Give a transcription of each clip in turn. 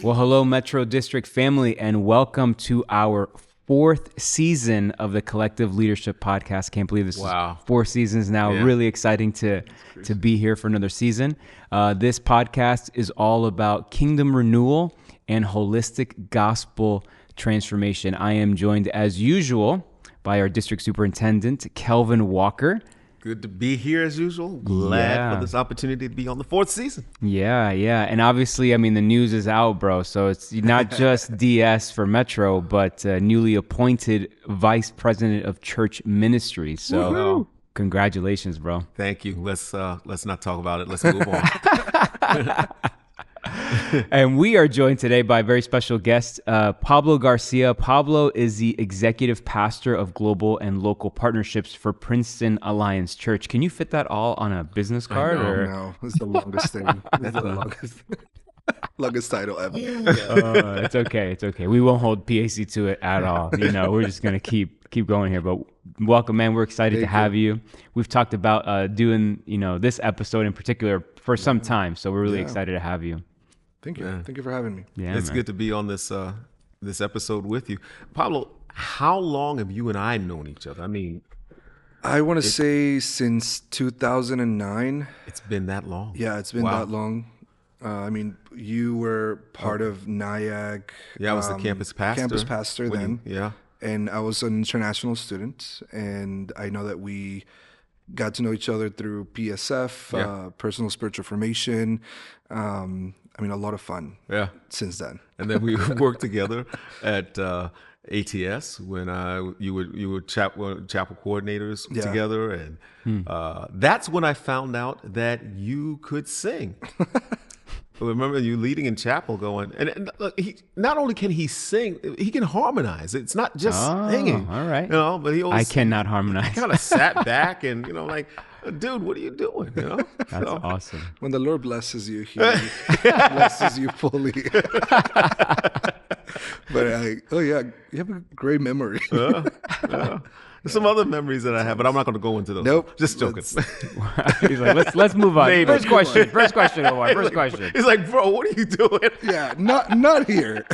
Well, hello, Metro District family, and welcome to our fourth season of the Collective Leadership Podcast. Can't believe this is 4 seasons now. Yeah. Really exciting to be here for another season. This podcast is all about kingdom renewal and holistic gospel transformation. I am joined, as usual, by our district superintendent, Kelvin Walker. Good to be here as usual. Glad for this opportunity to be on the fourth season. Yeah. And obviously, I mean, the news is out, bro. So it's not just DS for Metro, but newly appointed Vice President of Church Ministries. So congratulations, bro. Thank you. Let's not talk about it. Let's move on. And we are joined today by a very special guest, Pablo Garcia. Pablo is the executive pastor of global and local partnerships for Princeton Alliance Church. Can you fit that all on a business card? No, it's the longest thing. It's the longest title ever. It's okay. We won't hold PAC to it at all. You know, we're just gonna keep going here. But welcome, man. We're excited to have you. We've talked about doing this episode in particular for some time, so we're really excited to have you. Thank you. Thank you for having me. Yeah, it's good to be on this this episode with you. Pablo, how long have you and I known each other? I mean, I want to say since 2009. It's been that long. Yeah, it's been that long. I mean, you were part of NIAG. Yeah, I was the campus pastor. Then. Yeah. And I was an international student. And I know that we got to know each other through PSF, personal spiritual formation. I mean, a lot of fun since then. And then we worked together at ATS when you were chapel coordinators together. And that's when I found out that you could sing. I remember you leading in chapel going, and look, not only can he sing, he can harmonize. It's not just singing. All right. But he always, I cannot harmonize. Kind of sat back and, like, dude, what are you doing? That's awesome. When the Lord blesses you, he blesses you fully. But you have a great memory. There's some other memories that I have, but I'm not going to go into those. Nope. Just joking. He's like, let's move on. Maybe. First question, Omar. First question. He's like, bro, what are you doing? Yeah, not here.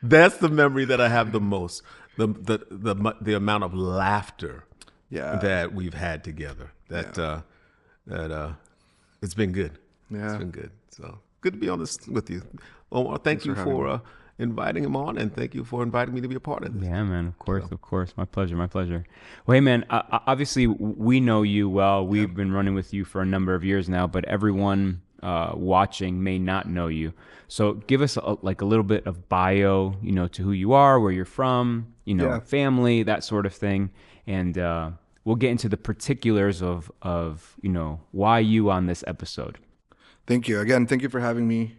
That's the memory that I have the most. The amount of laughter that we've had together. That it's been good. Yeah. It's been good. So good to be on this with you. Omar, thanks you for inviting him on, and thank you for inviting me to be a part of this. Yeah, man, of course. My pleasure. Well, hey, man, obviously we know you well. We've been running with you for a number of years now, but everyone watching may not know you. So give us a little bit of bio, to who you are, where you're from, family, that sort of thing. And we'll get into the particulars of why you on this episode. Thank you. Again, thank you for having me.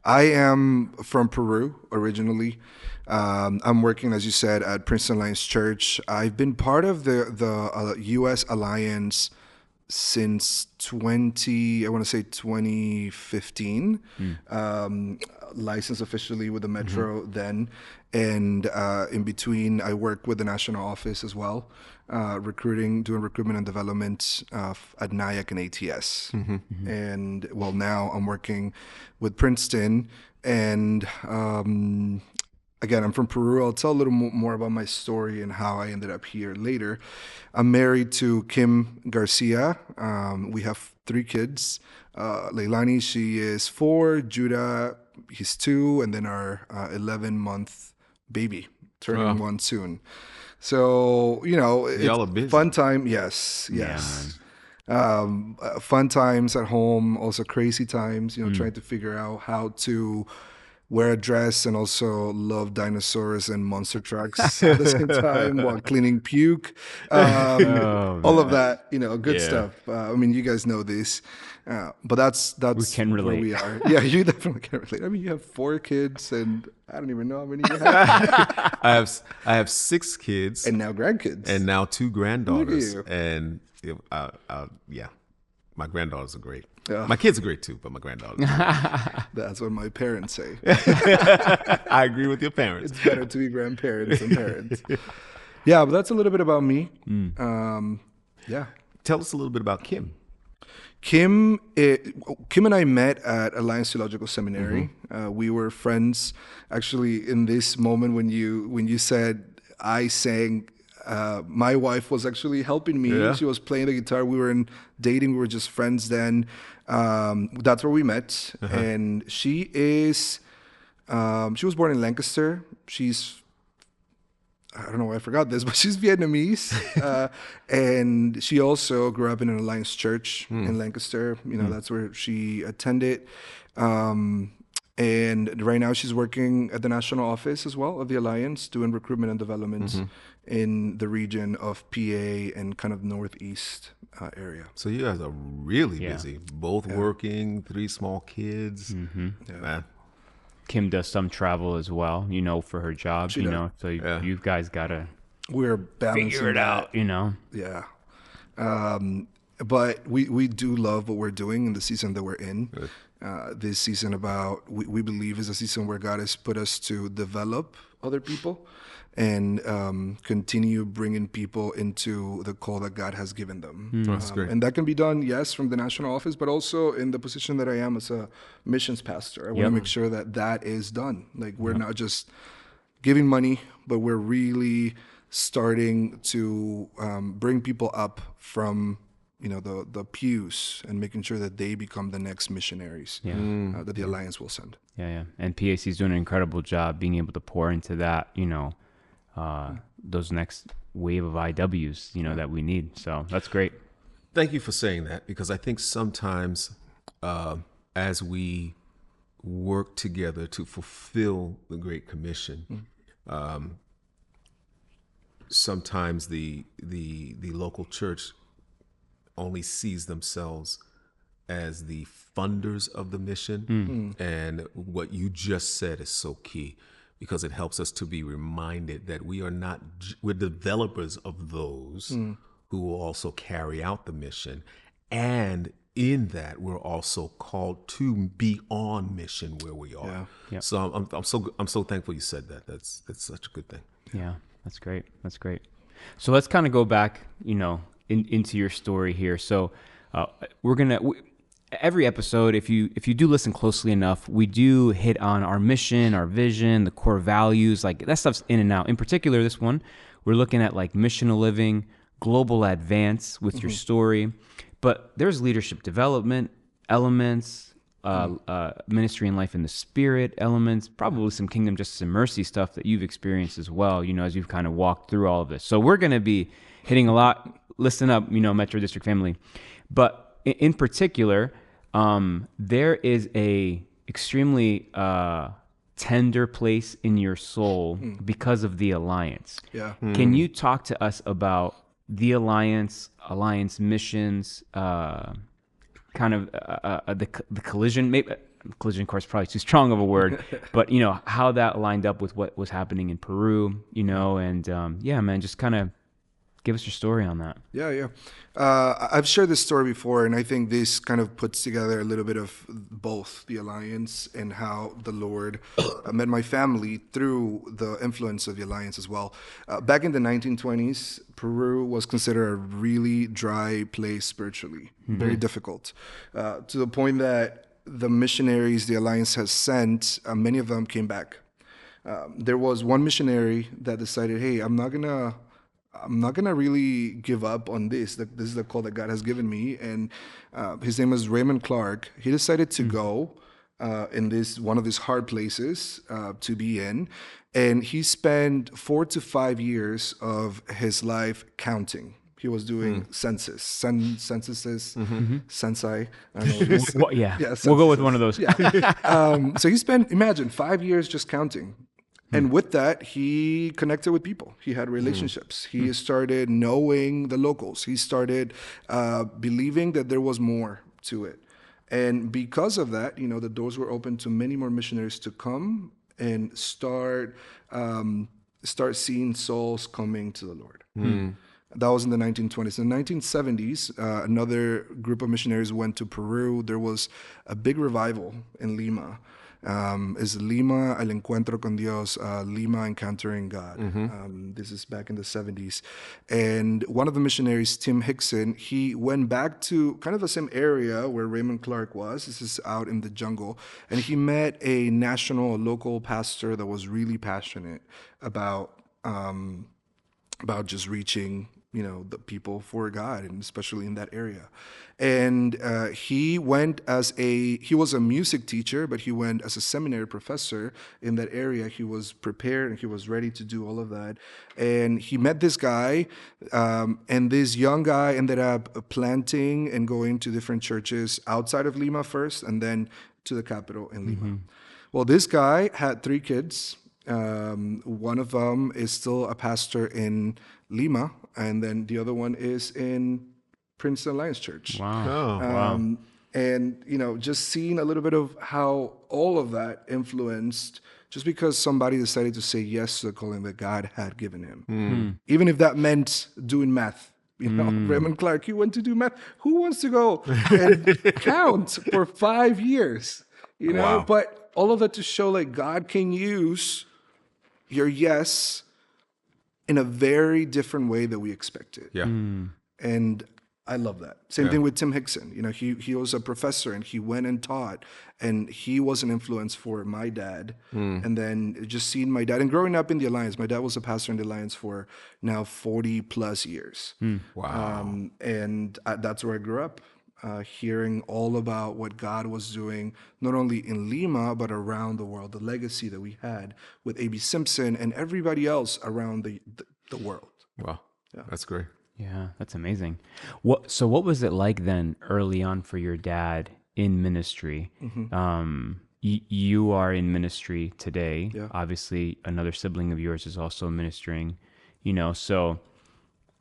I am from Peru originally. I'm working, as you said, at Princeton Alliance Church. I've been part of the U.S. Alliance since 2015. Licensed officially with the Metro then. And in between, I work with the national office as well, doing recruitment and development at NIAC and ATS. And now I'm working with Princeton. And again, I'm from Peru. I'll tell a little more about my story and how I ended up here later. I'm married to Kim Garcia. We have 3 kids. Leilani, she is 4. Judah, he's 2. And then our 11-month baby, turning 1 soon. So, y'all are busy. Fun time. Yes. Fun times at home, also crazy times, trying to figure out how to wear a dress and also love dinosaurs and monster trucks at the same time while cleaning puke. All of that, good stuff. I mean, you guys know this. But that's we can relate. Where we are. Yeah, you definitely can relate. I mean, you have 4 kids, and I don't even know how many you have. I have 6 kids, and now grandkids, and now 2 granddaughters. Look at you. And my granddaughters are great. My kids are great too, but my granddaughters. That's what my parents say. I agree with your parents. It's better to be grandparents than parents. Yeah, but that's a little bit about me. Tell us a little bit about Kim. Kim and I met at Alliance Theological Seminary. We were friends. Actually, in this moment when you said I sang, my wife was actually helping me. Yeah. She was playing the guitar. We were dating. We were just friends then. That's where we met. And she was born in Lancaster. I don't know why I forgot this, but she's Vietnamese. And she also grew up in an Alliance Church in Lancaster. That's where she attended. And right now she's working at the national office as well of the Alliance, doing recruitment and development in the region of PA and kind of Northeast area. So you guys are really busy, both working, 3 small kids. Man. Kim does some travel as well, for her job, so you guys got to We're balancing figure it out, Yeah. But we do love what we're doing in the season that we're in. This season we believe is a season where God has put us to develop other people and continue bringing people into the call that God has given them. That's great. And that can be done, yes, from the national office, but also in the position that I am as a missions pastor. I want to make sure that is done. Like we're not just giving money, but we're really starting to bring people up from the pews and making sure that they become the next missionaries that the Alliance will send. Yeah. And PAC is doing an incredible job being able to pour into that, those next wave of IWs, that we need. So that's great. Thank you for saying that, because I think sometimes as we work together to fulfill the Great Commission, sometimes the local church only sees themselves as the funders of the mission. And what you just said is so key, because it helps us to be reminded that we're developers of those who will also carry out the mission. And in that, we're also called to be on mission where we are. Yeah. So I'm so thankful you said that. That's such a good thing. Yeah, that's great. So let's kind of go back, into your story here. So we're gonna every episode, if you do listen closely enough, we do hit on our mission, our vision, the core values, like that stuff's in and out. In particular, this one, we're looking at like missional living, global advance with your story, but there's leadership development elements, ministry and life in the spirit elements, probably some kingdom justice and mercy stuff that you've experienced as well, as you've kind of walked through all of this. So we're going to be hitting a lot. Listen up, Metro District family. But in particular, there is a extremely tender place in your soul because of the Alliance. Yeah. Can you talk to us about the Alliance missions, kind of the collision? Maybe collision, of course, probably too strong of a word, but how that lined up with what was happening in Peru, and man, just kind of give us your story on that. Yeah. I've shared this story before, and I think this kind of puts together a little bit of both the Alliance and how the Lord met my family through the influence of the Alliance as well. Back in the 1920s, Peru was considered a really dry place spiritually, very difficult, to the point that the missionaries the Alliance has sent, many of them came back. There was one missionary that decided, hey, I'm not gonna really give up on this. This is the call that God has given me, and his name was Raymond Clark. He decided to go in one of these hard places to be in, and he spent 4 to 5 years of his life counting. He was doing censuses, censi. I don't know Well, we'll go with one of those. So he spent, imagine, 5 years just counting. And with that, he connected with people. He had relationships. He started knowing the locals. He started believing that there was more to it. And because of that, the doors were open to many more missionaries to come and start seeing souls coming to the Lord. That was in the 1920s. In the 1970s, another group of missionaries went to Peru. There was a big revival in Lima. is Lima, El Encuentro con Dios, Lima Encountering God. This is back in the 70s. And one of the missionaries, Tim Hickson, he went back to kind of the same area where Raymond Clark was. This is out in the jungle. And he met a local pastor that was really passionate about just reaching, the people for God, and especially in that area. And he was a music teacher, but he went as a seminary professor in that area. He was prepared and he was ready to do all of that. And he met this guy, and this young guy ended up planting and going to different churches outside of Lima first, and then to the capital in Lima. Well, this guy had 3 kids. One of them is still a pastor in Lima, and then the other one is in Princeton Alliance Church. Wow. Oh, wow. And, just seeing a little bit of how all of that influenced just because somebody decided to say yes to the calling that God had given him. Even if that meant doing math. Raymond Clark, he went to do math. Who wants to go and count for 5 years? Wow. But all of that to show like God can use your yes in a very different way that we expected. Yeah. And I love that. Same thing with Tim Hickson. He was a professor and he went and taught, and he was an influence for my dad. And then just seeing my dad and growing up in the Alliance, my dad was a pastor in the Alliance for now 40 plus years. Wow. And that's where I grew up. Hearing all about what God was doing, not only in Lima, but around the world, the legacy that we had with A.B. Simpson and everybody else around the world. Wow. That's great. Yeah, that's amazing. So what was it like then early on for your dad in ministry? You are in ministry today. Yeah. Obviously, another sibling of yours is also ministering, so...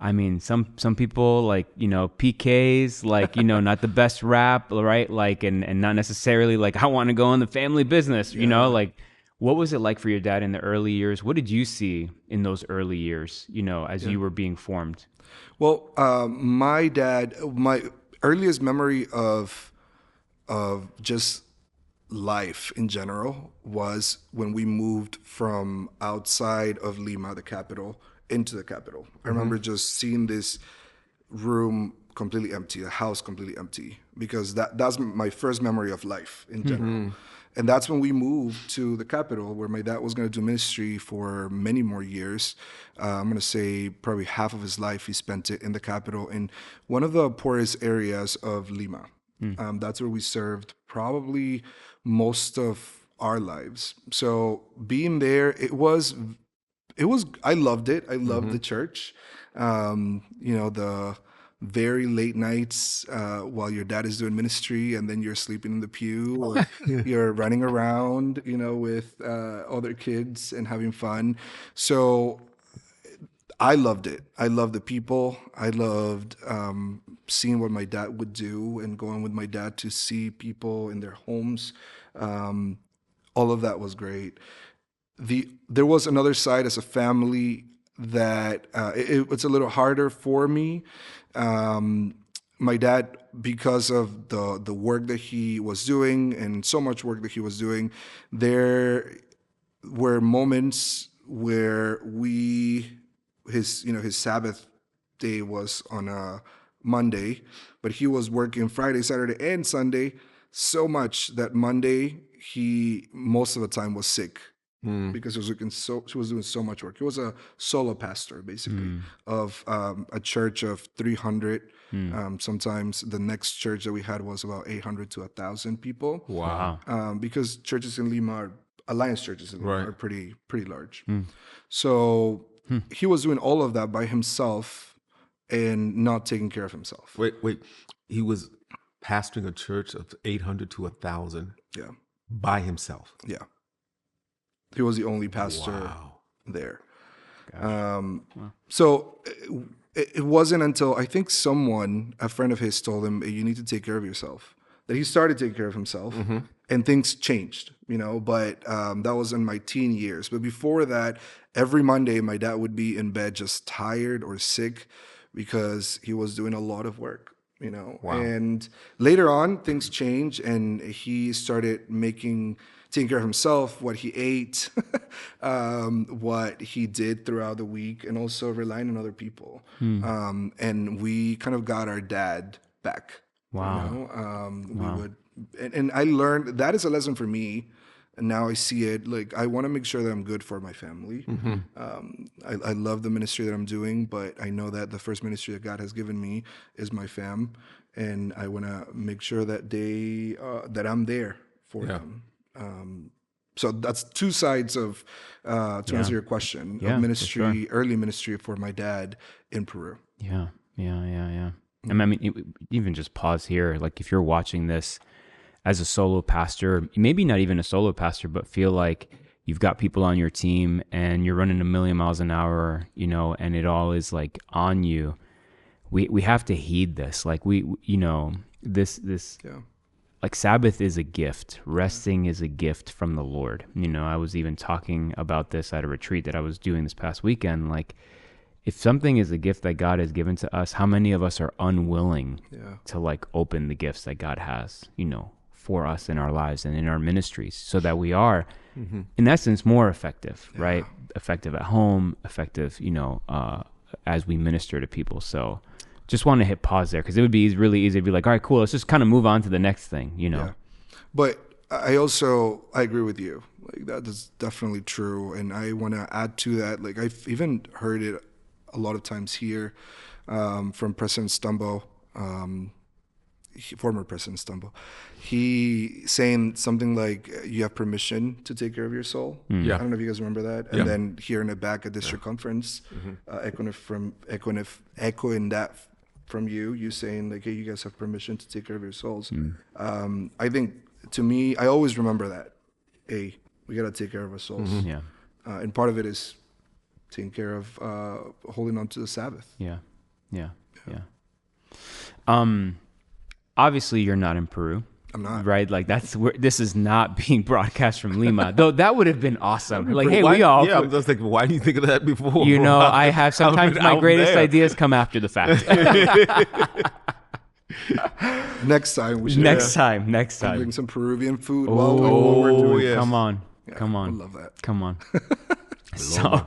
I mean, some people like, PKs, like, not the best rap, right? Like, and not necessarily like, I want to go in the family business, like, what was it like for your dad in the early years? What did you see in those early years, as you were being formed? Well, my earliest memory of just life in general was when we moved from outside of Lima, the capital, into the capital. I remember just seeing this room completely empty, a house completely empty, because that's my first memory of life in general. And that's when we moved to the capital, where my dad was going to do ministry for many more years. I'm going to say probably half of his life he spent it in the capital, in one of the poorest areas of Lima. That's where we served probably most of our lives. So being there, I loved it. I loved the church. The very late nights while your dad is doing ministry, and then you're sleeping in the pew, or you're running around, with other kids and having fun. So I loved it. I loved the people. I loved seeing what my dad would do and going with my dad to see people in their homes. All of that was great. There was another side as a family that it's a little harder for me. My dad, because of the work that he was doing and so much work that he was doing, there were moments where his Sabbath day was on a Monday, but he was working Friday, Saturday, and Sunday so much that Monday he most of the time was sick. Because he was doing so much work. He was a solo pastor, basically, of a church of 300. Sometimes the next church that we had was about 800 to 1,000 people. Wow. Because churches in Lima, Alliance churches in Lima, are pretty large. So he was doing all of that by himself and not taking care of himself. Wait. He was pastoring a church of 800 to 1,000. Yeah. By himself. Yeah. He was the only pastor there. So it wasn't until I think a friend of his told him, hey, you need to take care of yourself, that he started taking care of himself, and things changed, but that was in my teen years. But before that, every Monday, my dad would be in bed just tired or sick because he was doing a lot of work. Wow. And later on, things changed, and he started taking care of himself, what he ate, what he did throughout the week, and also relying on other people. And we kind of got our dad back. Wow. We would, and I learned that is a lesson for me. And now I see it like I want to make sure that I'm good for my family. I love the ministry that I'm doing, but I know that the first ministry that God has given me is my fam, and I want to make sure that that I'm there for them. So that's two sides of to answer your question of ministry, early ministry for my dad in Peru. Yeah. I mean, even just pause here. Like if you're watching this as a solo pastor, maybe not even a solo pastor, but feel like you've got people on your team and you're running 1,000,000 miles an hour, and it all is like on you. We have to heed this. Like this. Like Sabbath is a gift. Resting is a gift from the Lord. I was even talking about this at a retreat that I was doing this past weekend. Like, if something is a gift that God has given to us, how many of us are unwilling to like open the gifts that God has, for us in our lives and in our ministries, so that we are, in essence, more effective, right? Effective at home, effective, as we minister to people. So just want to hit pause there, because it would be really easy to be like, all right, cool, let's just kind of move on to the next thing, But I agree with you. Like that is definitely true. And I want to add to that. Like I've even heard it a lot of times here from President Stumbo, former President Stumbo. He saying something like, you have permission to take care of your soul. I don't know if you guys remember that. And then here in the back at district conference, echoing that from you saying like, hey, you guys have permission to take care of your souls. I think, to me, I always remember that. Hey, we got to take care of our souls. And part of it is taking care of holding on to the Sabbath. Yeah. Obviously, you're not in Peru. I'm not. Right? Like this is not being broadcast from Lima. Though that would have been awesome. Like, hey, I'm just thinking, why didn't you think of that before? I have sometimes my greatest ideas come after the fact. Next time we should. Next time. Bring some Peruvian food. Yes. Come on. I love that. Come on. So,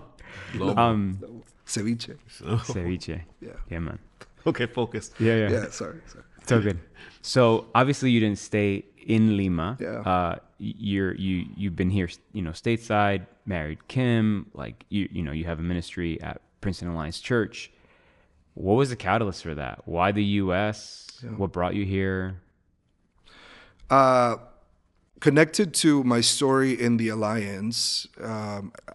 ceviche. Ceviche. Yeah, man. Okay, focus. Yeah. Sorry. So good. So obviously you didn't stay in Lima. Yeah. You've been here, stateside, married Kim. Like you have a ministry at Princeton Alliance Church. What was the catalyst for that? Why the U.S.? What brought you here? Connected to my story in the Alliance,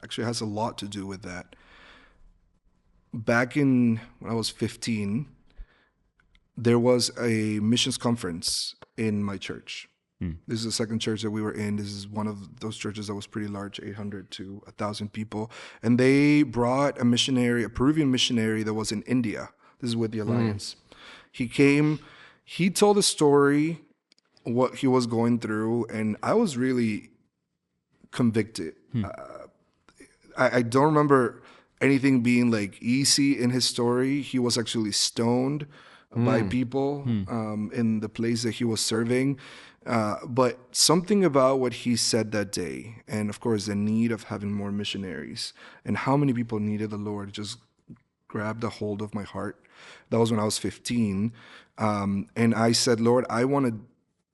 actually has a lot to do with that. Back when I was 15, there was a missions conference in my church. This is the second church that we were in. This is one of those churches that was pretty large, 800 to 1,000 people. And they brought a Peruvian missionary that was in India. This is with the Alliance. He came, he told a story, what he was going through, and I was really convicted. I don't remember anything being like easy in his story. He was actually stoned by people in the place that he was serving. But something about what he said that day, and of course the need of having more missionaries and how many people needed the Lord, just grabbed a hold of my heart. That was when I was 15. And I said, Lord, I want to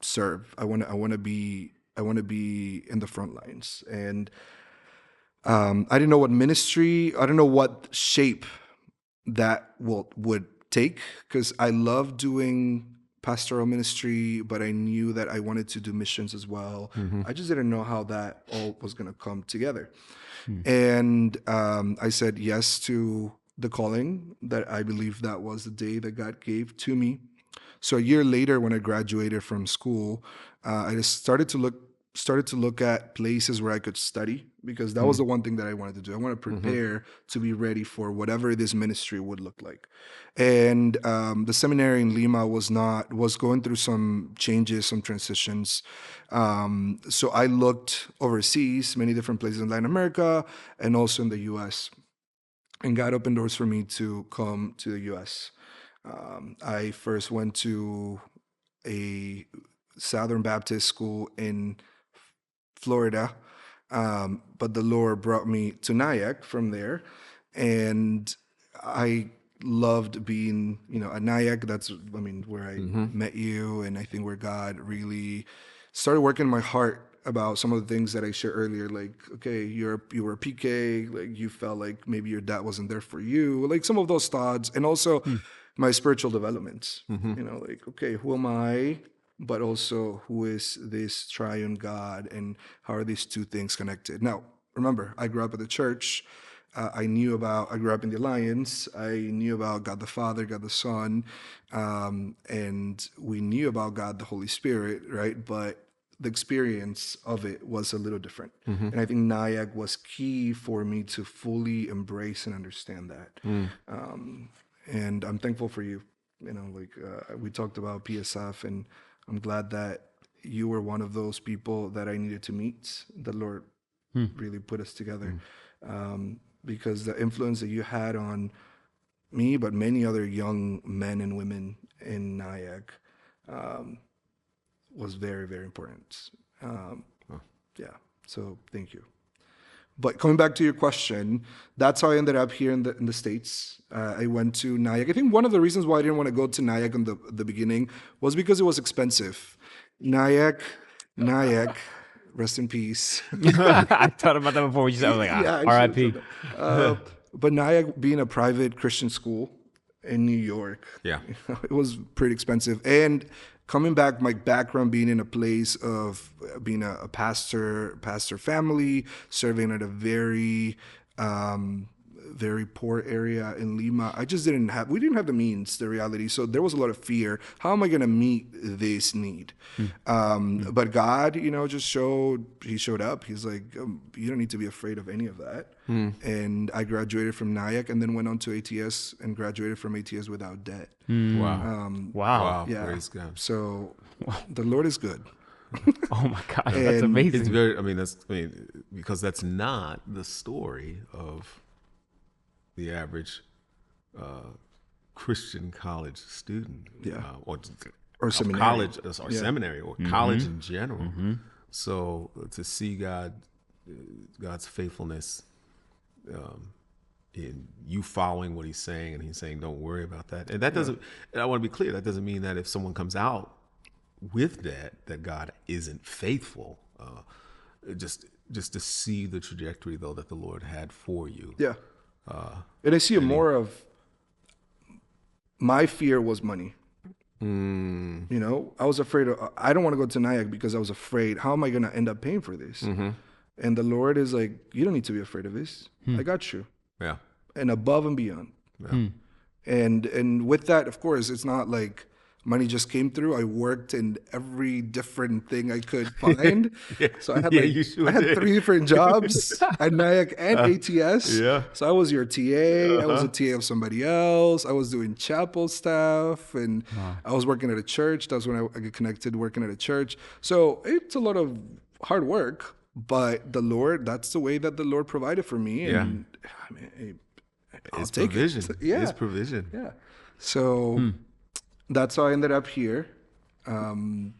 serve. I want to be in the front lines. And I didn't know what ministry, I don't know what shape that would take, because I love doing pastoral ministry, but I knew that I wanted to do missions as well. I just didn't know how that all was going to come together. And I said yes to the calling, that I believe that was the day that God gave to me. So a year later, when I graduated from school, I just started to look at places where I could study, because that was the one thing that I wanted to do. I want to prepare to be ready for whatever this ministry would look like. And the seminary in Lima was going through some changes, some transitions. So I looked overseas, many different places in Latin America and also in the U.S. And God opened doors for me to come to the U.S. I first went to a Southern Baptist school in Florida, but the Lord brought me to Nyack from there, and I loved being, at Nyack. That's, where I met you, and I think where God really started working in my heart about some of the things that I shared earlier. Like, okay, you were a PK, like you felt like maybe your dad wasn't there for you, like some of those thoughts, and also my spiritual developments. Like, okay, who am I? But also, who is this triune God, and how are these two things connected? Now, remember, I grew up at the church. I grew up in the Alliance. I knew about God the Father, God the Son, and we knew about God the Holy Spirit, right? But the experience of it was a little different. And I think Nyack was key for me to fully embrace and understand that. And I'm thankful for you. We talked about PSF, and I'm glad that you were one of those people that I needed to meet. The Lord really put us together, because the influence that you had on me, but many other young men and women in Nyack, was very, very important. Yeah, so thank you. But coming back to your question, that's how I ended up here in the States. I went to Nyack. I think one of the reasons why I didn't want to go to Nyack in the beginning was because it was expensive. Nyack, rest in peace. I thought about that before. I was like, Yeah, R.I.P. But Nyack being a private Christian school in New York, Yeah. it was pretty expensive. And coming back, my background being in a place of being a pastor family, serving at a very, very poor area in Lima, we didn't have the means, the reality. So there was a lot of fear. How am I going to meet this need? But God, just showed up. He's like, you don't need to be afraid of any of that. And I graduated from Nyack and then went on to ATS and graduated from ATS without debt. Wow. Wow. Yeah. Praise God. So the Lord is good. Oh my gosh, that's amazing. It's very, because that's not the story of the average Christian college student, Or seminary. college or seminary or college in general. So to see God's faithfulness in you following what He's saying, and He's saying, "Don't worry about that." And that doesn't. And I want to be clear. That doesn't mean that if someone comes out with that God isn't faithful. Just to see the trajectory though that the Lord had for you. Yeah. And I see more of my fear was money. I was afraid I don't want to go to Nyack because I was afraid, how am I going to end up paying for this? And the Lord is like, you don't need to be afraid of this. I got you. Yeah. And above and beyond. Yeah. And with that, of course, it's not like money just came through. I worked in every different thing I could find. So I had I had 3 different jobs at Nyack and ATS. Yeah. So I was your TA. I was a TA of somebody else. I was doing chapel stuff, and I was working at a church. That's when I got connected working at a church. So it's a lot of hard work, but the Lord, that's the way that the Lord provided for me. And I'll take provision. it. Yeah. His provision. Yeah. So that's how I ended up here. And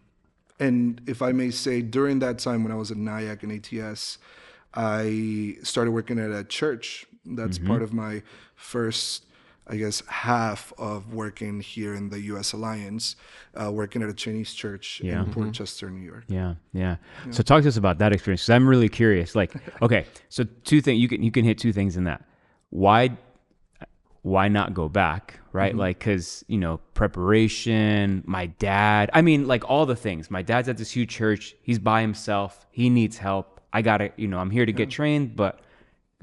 if I may say, during that time when I was at Nyack and ATS, I started working at a church. That's part of my first, I guess, half of working here in the U.S. Alliance, working at a Chinese church in Port Chester, New York. Yeah. So talk to us about that experience, because I'm really curious. Like, okay, so 2 things, you can hit 2 things in that. Why not go back, right? Like, because, preparation, my dad, like all the things. My dad's at this huge church. He's by himself. He needs help. I got to, I'm here to get trained, but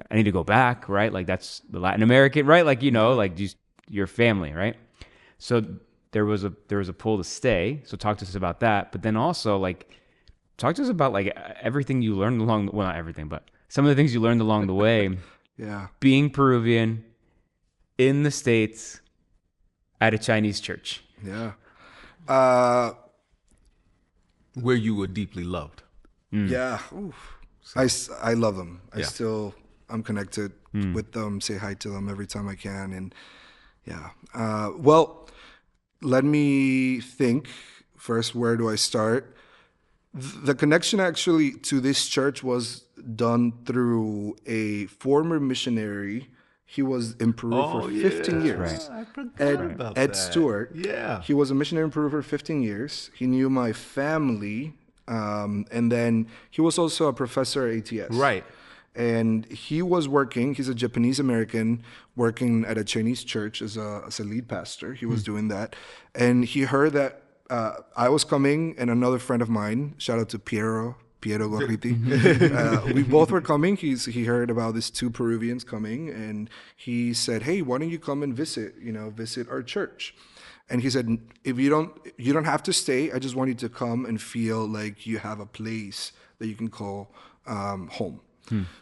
I need to go back, right? Like, that's the Latin American, right? Like, like just your family, right? So there was a pull to stay. So talk to us about that. But then also, like, talk to us about, like, everything you learned well, not everything, but some of the things you learned along the way. Being Peruvian, in the States, at a Chinese church. Yeah. Where you were deeply loved. Yeah. Oof. I love them. I'm connected with them, say hi to them every time I can. And Yeah. Well, let me think first. Where do I start? The connection actually to this church was done through a former missionary. He was in Peru for Oh 15 yeah, right. years. I forgot Ed, about Ed that. Stewart. Yeah. He was a missionary in Peru for 15 years. He knew my family. And then he was also a professor at ATS. Right. And he was working, he's a Japanese American working at a Chinese church as a lead pastor. He was doing that. And he heard that I was coming, and another friend of mine, shout out to Piero Gorriti. We both were coming. He heard about these two Peruvians coming, and he said, "Hey, why don't you come and visit our church?" And he said, "If you don't have to stay. I just want you to come and feel like you have a place that you can call home."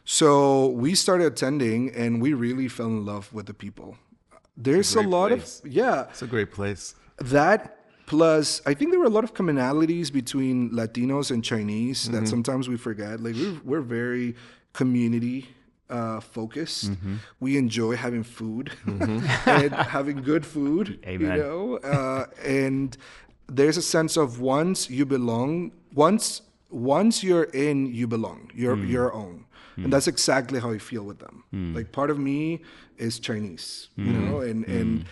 So we started attending, and we really fell in love with the people. There's a Great lot place. of, yeah, It's a great place. that plus I think there were a lot of commonalities between Latinos and Chinese Mm-hmm. that sometimes we forget. Like we're very community focused. We enjoy having food and having good food, Amen. and there's a sense of once you belong, once you're in, you belong. You're your own. And that's exactly how I feel with them. Like part of me is Chinese, and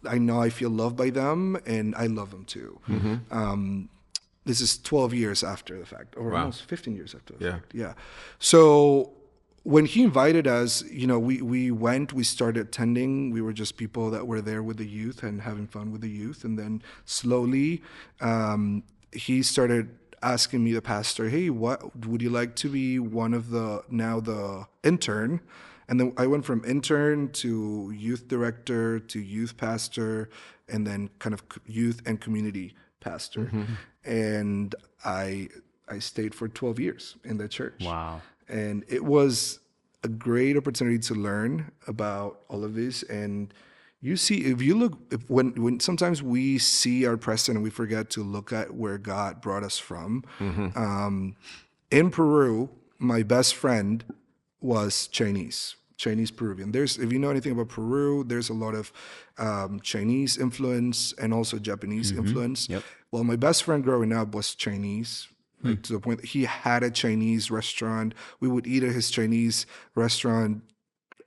I know I feel loved by them, and I love them too. This is 12 years after the fact, or Wow. almost 15 years after the Yeah. fact. Yeah. So when he invited us, we went, we started attending. We were just people that were there with the youth and having fun with the youth. And then slowly, he started asking me, the pastor, "Hey, what would you like to be the intern?" And then I went from intern to youth director to youth pastor, and then kind of youth and community pastor. And I stayed for 12 years in the church. Wow. And it was a great opportunity to learn about all of this. And you see, when sometimes we see our present and we forget to look at where God brought us from. In Peru, my best friend was Chinese Peruvian. If you know anything about Peru, there's a lot of Chinese influence and also Japanese influence. Yep. Well, my best friend growing up was Chinese, like to the point that he had a Chinese restaurant. We would eat at his Chinese restaurant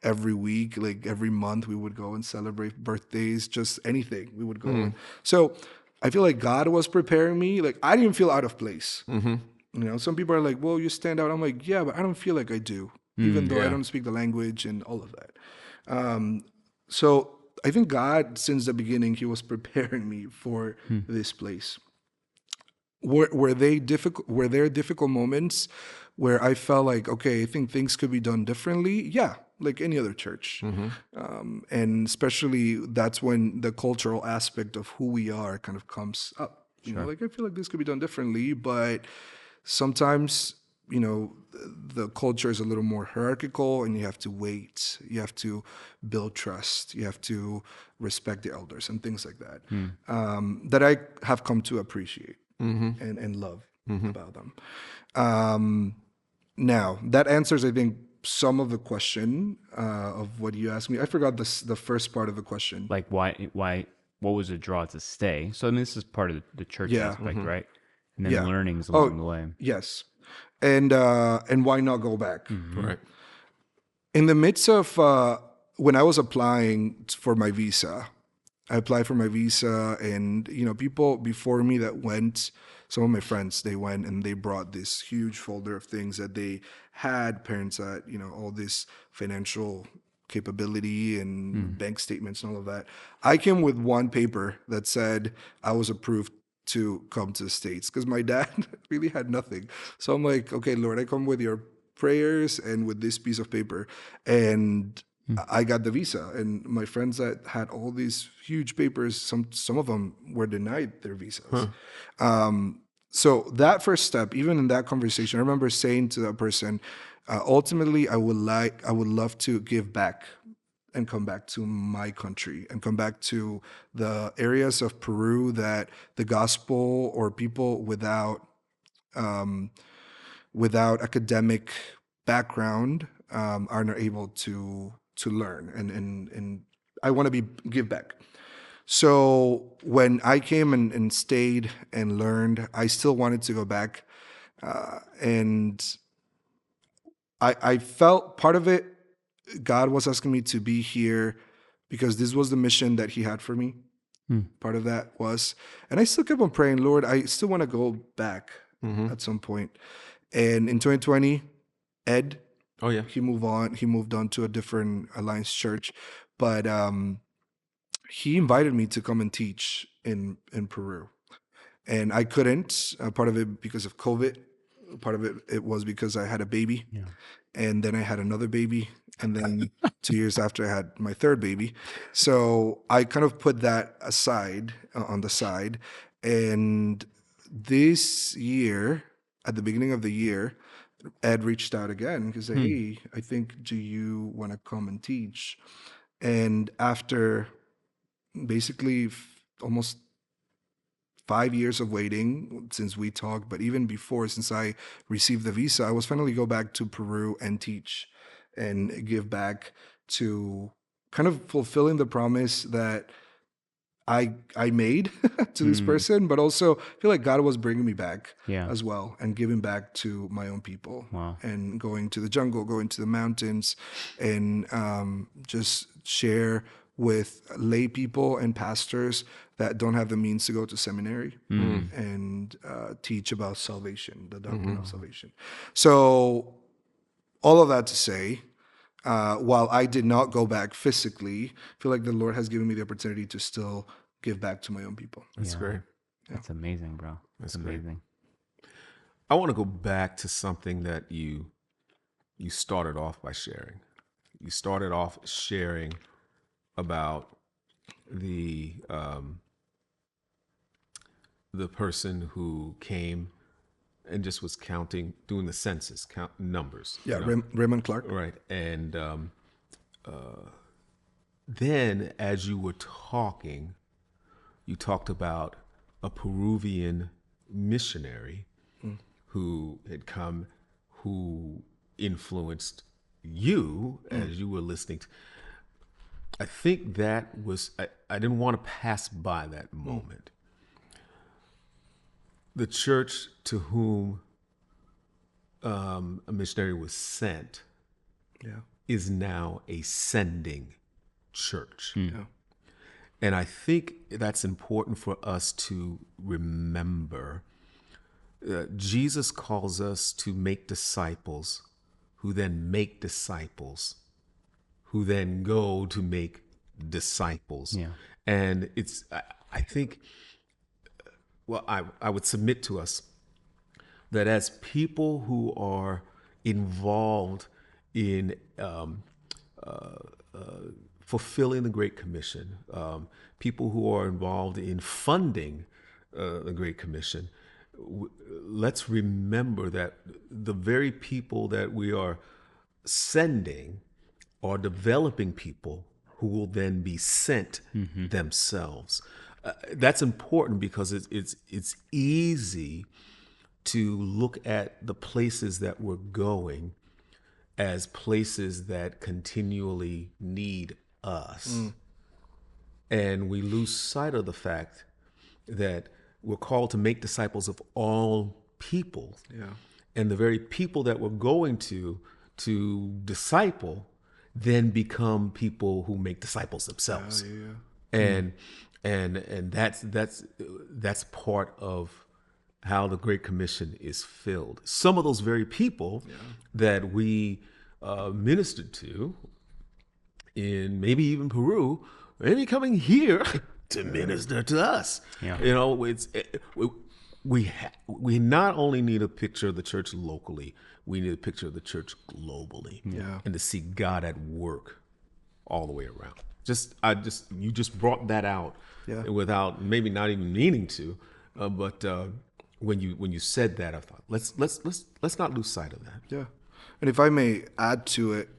every week, like every month. We would go and celebrate birthdays, just anything. We would go. So I feel like God was preparing me. Like I didn't feel out of place. Some people are like, "Well, you stand out." I'm like, "Yeah, but I don't feel like I do, even though I Yeah. don't speak the language and all of that." So I think God, since the beginning, He was preparing me for this place. Were there difficult moments where I felt like, okay, I think things could be done differently? Yeah, like any other church. And especially that's when the cultural aspect of who we are kind of comes up. Like I feel like this could be done differently, but sometimes, the culture is a little more hierarchical, and you have to wait. You have to build trust. You have to respect the elders and things like that. That I have come to appreciate and love about them. Now, that answers, I think, some of the question of what you asked me. I forgot the first part of the question. Like why what was the draw to stay? So I mean, this is part of the church Yeah. aspect, right? And then Yeah. learnings along the way. Yes. And why not go back? Right. In the midst of when I was applying for my visa, I applied for my visa, and people before me that went, some of my friends, they went and they brought this huge folder of things that they had, parents that all this financial capability and bank statements and all of that. I came with one paper that said I was approved to come to the States, because my dad really had nothing. So I'm like, okay, Lord, I come with your prayers and with this piece of paper, and I got the visa. And my friends that had all these huge papers, some of them were denied their visas. So that first step, even in that conversation, I remember saying to that person, ultimately, I would love to give back and come back to my country and come back to the areas of Peru that the gospel or people without academic background are not able to learn and I want to give back. So when I came and stayed and learned, I still wanted to go back. And I felt part of it, God was asking me to be here because this was the mission that he had for me. Part of that was, and I still kept on praying, Lord, I still want to go back at some point. And in 2020, Ed, Oh yeah. he moved on to a different Alliance church, but he invited me to come and teach in Peru, and I couldn't. Part of it because of COVID. Part of it was because I had a baby, and then I had another baby, and then 2 years after I had my third baby. So I kind of put that aside on the side, and this year, at the beginning of the year, Ed reached out again because said, "Hey, I think, do you want to come and teach?" And after basically almost 5 years of waiting since we talked, but even before, since I received the visa, I was finally go back to Peru and teach and give back to kind of fulfilling the promise that I made to this person, but also feel like God was bringing me back as well and giving back to my own people. Wow. And going to the jungle, going to the mountains, and just share with lay people and pastors that don't have the means to go to seminary and teach about salvation, the doctrine of salvation. So all of that to say, while I did not go back physically, I feel like the Lord has given me the opportunity to still give back to my own people. That's great. That's amazing, bro. That's amazing. I want to go back to something that you started off by sharing. You started off sharing about the person who came and just was doing the census, count numbers. Yeah, Raymond Clark. Right. And then as you were talking, you talked about a Peruvian missionary who had come, who influenced you as you were listening. I think that was, I didn't want to pass by that moment. The church to whom a missionary was sent is now a sending church. And I think that's important for us to remember. Jesus calls us to make disciples who then make disciples who then go to make disciples. And it's, I think, well, I would submit to us that as people who are involved in fulfilling the Great Commission, people who are involved in funding the Great Commission, let's remember that the very people that we are sending are developing people who will then be sent themselves. That's important because it's easy to look at the places that we're going as places that continually need us. And we lose sight of the fact that we're called to make disciples of all people. And the very people that we're going to disciple then become people who make disciples themselves. And that's part of how the Great Commission is filled. Some of those very people that we ministered to in maybe even Peru, maybe coming here to minister to us. You know, we not only need a picture of the church locally, we need a picture of the church globally, and to see God at work all the way around. You just brought that out without maybe not even meaning to, but when you said that, I thought let's not lose sight of that. Yeah, and if I may add to it,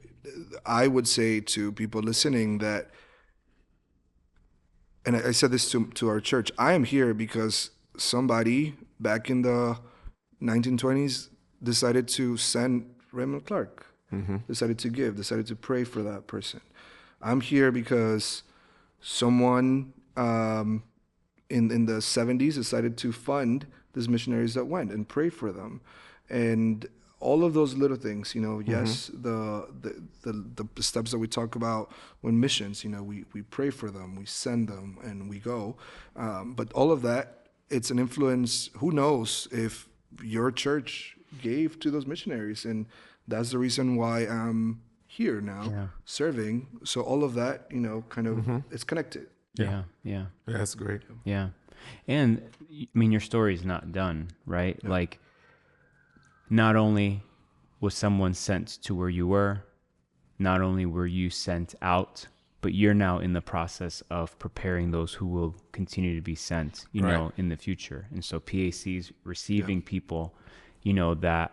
I would say to people listening that, and I said this to our church, I am here because somebody back in the 1920s decided to send Raymond Clark, decided to pray for that person. I'm here because someone in the 70s decided to fund these missionaries that went and pray for them, and all of those little things, yes, the steps that we talk about when missions, we pray for them, we send them, and we go, but all of that, it's an influence. Who knows if your church gave to those missionaries, and that's the reason why I'm here now serving. So all of that, kind of it's connected. Yeah. That's great. Yeah. And I mean, your story is not done, right? Yeah. Like, not only was someone sent to where you were, not only were you sent out, but you're now in the process of preparing those who will continue to be sent, in the future. And so PAC's receiving people, that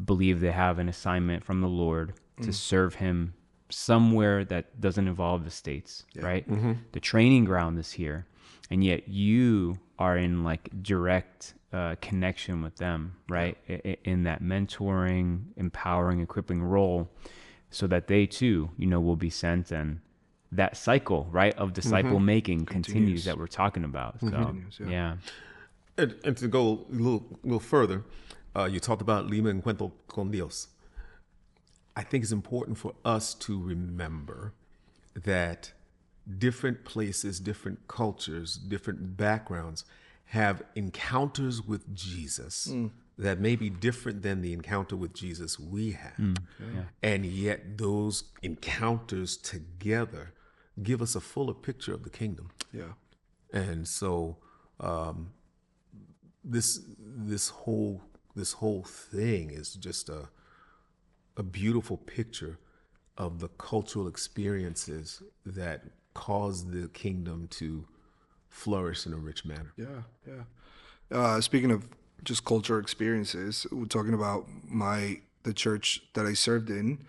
believe they have an assignment from the Lord to serve him somewhere that doesn't involve the States, right? The training ground is here, and yet you are in like direct connection with them, right? In that mentoring, empowering, equipping role, so that they too, will be sent, and that cycle, right, of disciple making continues that we're talking about. So, yeah. And to go a little further, you talked about Lima Encuentro con Dios. I think it's important for us to remember that different places, different cultures, different backgrounds have encounters with Jesus that may be different than the encounter with Jesus we have. And yet those encounters together give us a fuller picture of the kingdom. Yeah. And so this whole thing is just a beautiful picture of the cultural experiences that cause the kingdom to flourish in a rich manner. Speaking of just cultural experiences, we're talking about the church that I served in,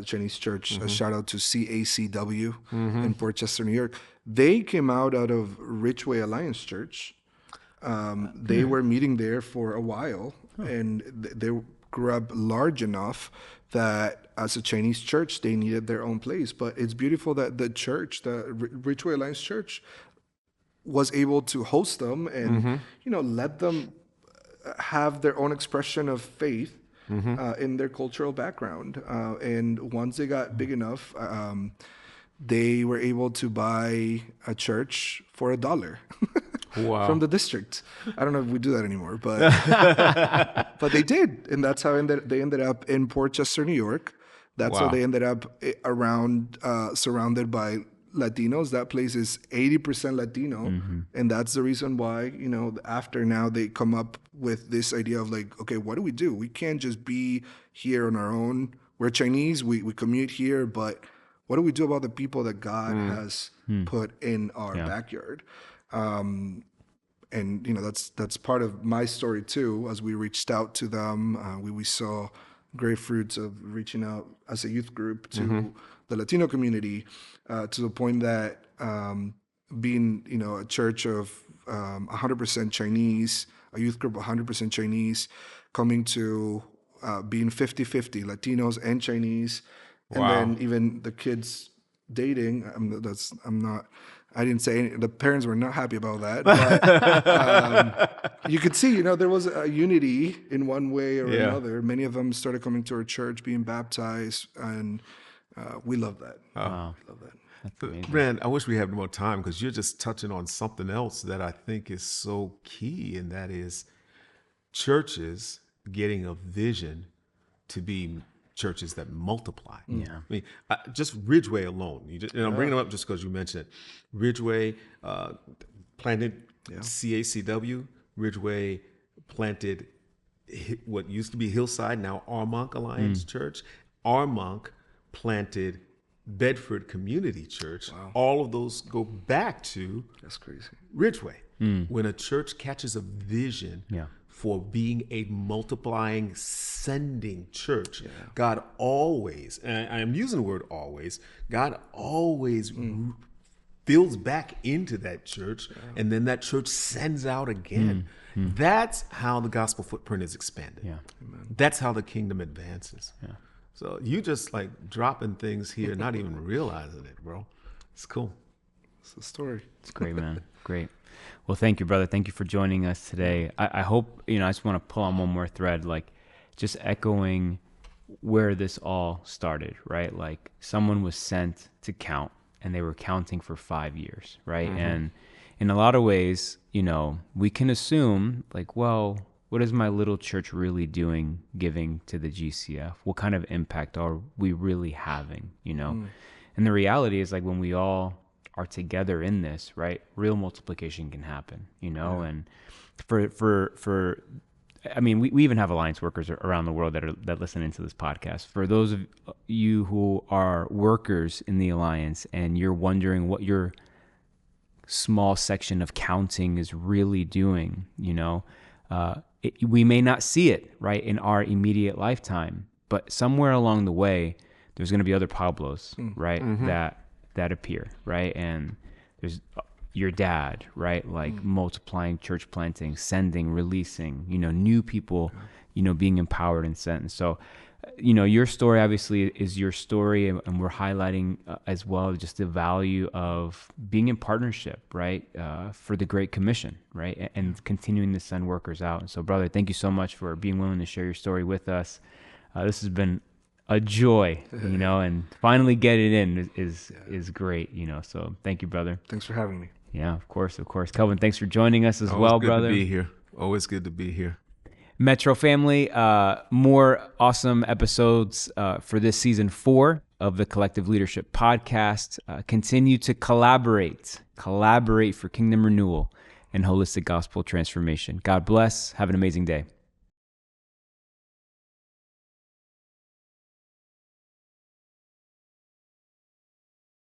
Chinese church. A shout out to CACW in Port Chester, New York. They came out of Ridgeway Alliance Church. They were meeting there for a while, and they grew up large enough that as a Chinese church, they needed their own place. But it's beautiful that the church, the Ridgeway Alliance Church, was able to host them and, let them have their own expression of faith in their cultural background. And once they got big enough, they were able to buy a church for $1 from the district. I don't know if we do that anymore, but but they did, and that's how they ended up in Port Chester, New York. That's how they ended up around, surrounded by Latinos. That place is 80% Latino, and that's the reason why, after now they come up with this idea of like, okay, what do? We can't just be here on our own. We're Chinese, we commute here, but what do we do about the people that God has put in our backyard? And that's part of my story too. As we reached out to them, we saw great fruits of reaching out as a youth group to the Latino community, to the point that being a church of 100% Chinese, a youth group 100% Chinese, coming to being 50-50 Latinos and Chinese, and then even the kids dating. I didn't say the parents were not happy about that, but you could see, there was a unity in one way or another. Many of them started coming to our church, being baptized, and we love that. Wow. We love that. Man, I wish we had more time, because you're just touching on something else that I think is so key, and that is churches getting a vision to be churches that multiply. I mean, just Ridgeway alone. And I'm bringing them up just because you mentioned it. Ridgeway planted CACW. Ridgeway planted what used to be Hillside, now Armonk Alliance Church. Armonk planted Bedford Community Church. All of those go back to Ridgeway. When a church catches a vision for being a multiplying, sending church, God always, and I am using the word always, God always builds back into that church, and then that church sends out again. That's how the gospel footprint is expanded. That's how the kingdom advances. So you just like dropping things here, not even realizing it, bro. It's cool. It's a story. It's great, man. Great. Well, thank you, brother. Thank you for joining us today. I hope, I just want to pull on one more thread, like just echoing where this all started, right? Like someone was sent to count and they were counting for 5 years, right? And in a lot of ways, we can assume like, well, what is my little church really doing giving to the GCF? What kind of impact are we really having, And the reality is like when we all are together in this, right, real multiplication can happen, and we even have alliance workers around the world that listen into this podcast. For those of you who are workers in the alliance and you're wondering what your small section of counting is really doing, we may not see it right in our immediate lifetime, but somewhere along the way, there's going to be other Pablos, right, that appear, right? And there's your dad, right? Like multiplying church planting, sending, releasing, new people, being empowered and sent. And so, your story obviously is your story, and we're highlighting as well just the value of being in partnership, right? For the Great Commission, right? And continuing to send workers out. And so, brother, thank you so much for being willing to share your story with us. This has been a joy, and finally get it in is great, so thank you, brother. Thanks for having me. Yeah, of course. Kelvin, thanks for joining us as well, brother. Always good to be here. Always good to be here. Metro family, more awesome episodes for this season 4 of the Collective Leadership Podcast. Continue to collaborate for kingdom renewal and holistic gospel transformation. God bless. Have an amazing day.